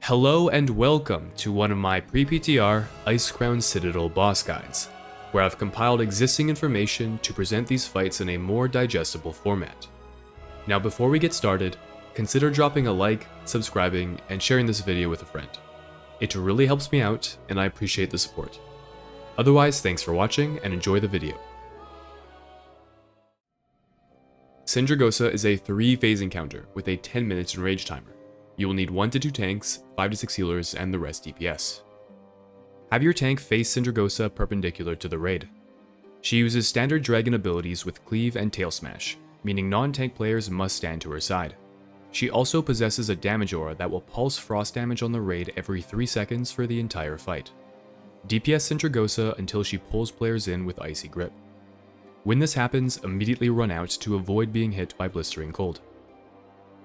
Hello and welcome to one of my pre-PTR Icecrown Citadel boss guides, where I've compiled existing information to present these fights in a more digestible format. Now before we get started, consider dropping a like, subscribing, and sharing this video with a friend. It really helps me out and I appreciate the support. Otherwise, thanks for watching and enjoy the video. Sindragosa is a 3-phase encounter with a 10 minutes enrage timer. You will need 1 to 2 tanks, 5 to 6 healers, and the rest DPS. Have your tank face Sindragosa perpendicular to the raid. She uses standard dragon abilities with cleave and tail smash, meaning non-tank players must stand to her side. She also possesses a damage aura that will pulse frost damage on the raid every 3 seconds for the entire fight. DPS Sindragosa until she pulls players in with icy grip. When this happens, immediately run out to avoid being hit by blistering cold.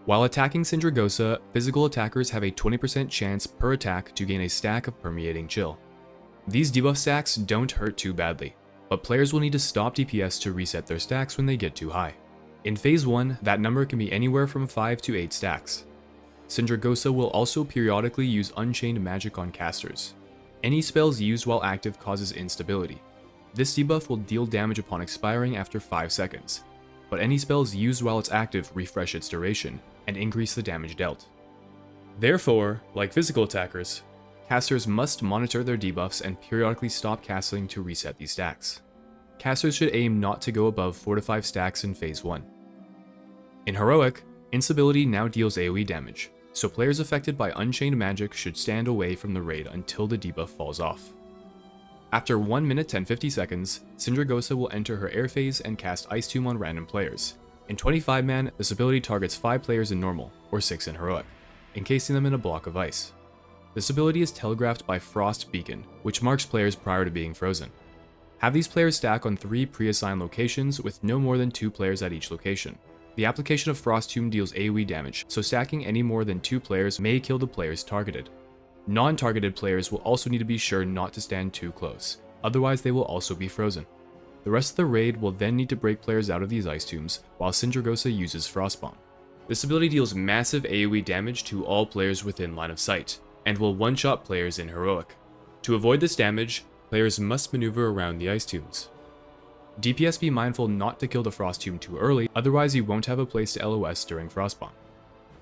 While attacking Sindragosa, physical attackers have a 20% chance per attack to gain a stack of permeating chill. These debuff stacks don't hurt too badly, but players will need to stop DPS to reset their stacks when they get too high. In phase 1, that number can be anywhere from 5 to 8 stacks. Sindragosa will also periodically use Unchained Magic on casters. Any spells used while active causes instability. This debuff will deal damage upon expiring after 5 seconds, but any spells used while it's active refresh its duration and increase the damage dealt. Therefore, like physical attackers, casters must monitor their debuffs and periodically stop casting to reset these stacks. Casters should aim not to go above 4 to 5 stacks in phase 1. In Heroic, Instability now deals AoE damage, so players affected by Unchained Magic should stand away from the raid until the debuff falls off. After 1 minute and 50 seconds, Sindragosa will enter her air phase and cast Ice Tomb on random players. In 25-man, this ability targets 5 players in normal, or 6 in heroic, encasing them in a block of ice. This ability is telegraphed by Frost Beacon, which marks players prior to being frozen. Have these players stack on 3 pre-assigned locations with no more than 2 players at each location. The application of Frost Tomb deals AoE damage, so stacking any more than 2 players may kill the players targeted. Non-targeted players will also need to be sure not to stand too close, otherwise they will also be frozen. The rest of the raid will then need to break players out of these ice tombs, while Sindragosa uses Frostbomb. This ability deals massive AoE damage to all players within line of sight, and will one-shot players in Heroic. To avoid this damage, players must maneuver around the ice tombs. DPS be mindful not to kill the Frost Tomb too early, otherwise you won't have a place to LOS during Frostbomb.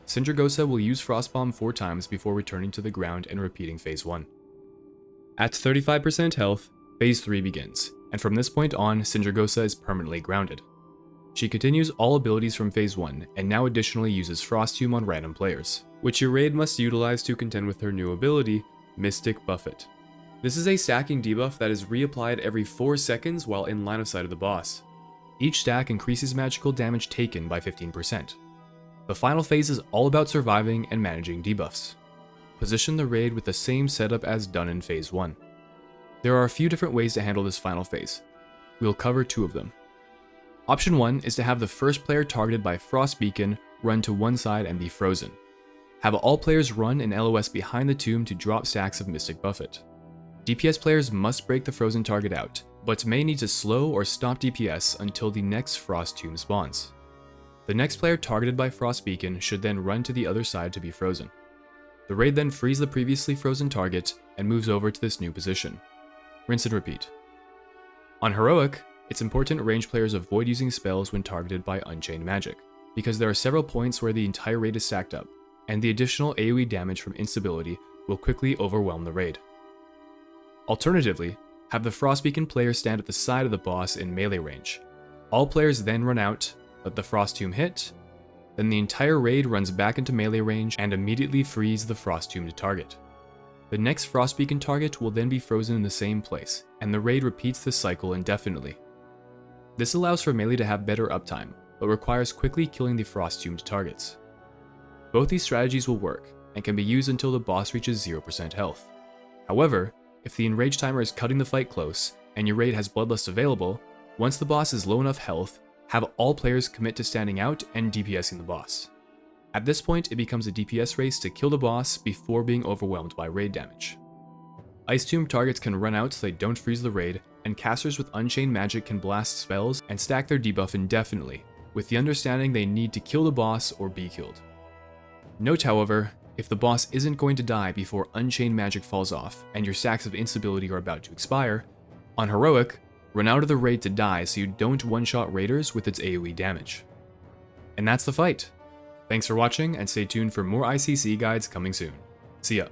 Sindragosa will use Frostbomb 4 times before returning to the ground and repeating phase 1. At 35% health, phase 3 begins, and from this point on, Sindragosa is permanently grounded. She continues all abilities from phase 1, and now additionally uses Frost Tomb on random players, which your raid must utilize to contend with her new ability, Mystic Buffet. This is a stacking debuff that is reapplied every 4 seconds while in line of sight of the boss. Each stack increases magical damage taken by 15%. The final phase is all about surviving and managing debuffs. Position the raid with the same setup as done in phase 1. There are a few different ways to handle this final phase. We'll cover 2 of them. Option 1 is to have the first player targeted by Frost Beacon run to one side and be frozen. Have all players run and LOS behind the tomb to drop stacks of Mystic Buffet. DPS players must break the frozen target out, but may need to slow or stop DPS until the next Frost Tomb spawns. The next player targeted by Frost Beacon should then run to the other side to be frozen. The raid then frees the previously frozen target and moves over to this new position. Rinse and repeat. On Heroic, it's important range players avoid using spells when targeted by Unchained Magic, because there are several points where the entire raid is stacked up, and the additional AoE damage from instability will quickly overwhelm the raid. Alternatively, have the Frost Beacon player stand at the side of the boss in melee range. All players then run out, let the Frost Tomb hit, then the entire raid runs back into melee range and immediately frees the Frost Tomb to target. The next Frost Beacon target will then be frozen in the same place, and the raid repeats this cycle indefinitely. This allows for melee to have better uptime, but requires quickly killing the Frost Tomb targets. Both these strategies will work, and can be used until the boss reaches 0% health. However, if the enrage timer is cutting the fight close, and your raid has Bloodlust available, once the boss is low enough health, have all players commit to standing out and DPSing the boss. At this point, it becomes a DPS race to kill the boss before being overwhelmed by raid damage. Ice Tomb targets can run out so they don't freeze the raid, and casters with Unchained Magic can blast spells and stack their debuff indefinitely, with the understanding they need to kill the boss or be killed. Note, however, If the boss isn't going to die before Unchained Magic falls off and your stacks of instability are about to expire, on Heroic, run out of the raid to die so you don't one-shot raiders with its AoE damage. And that's the fight. Thanks for watching, and stay tuned for more ICC guides coming soon. See ya.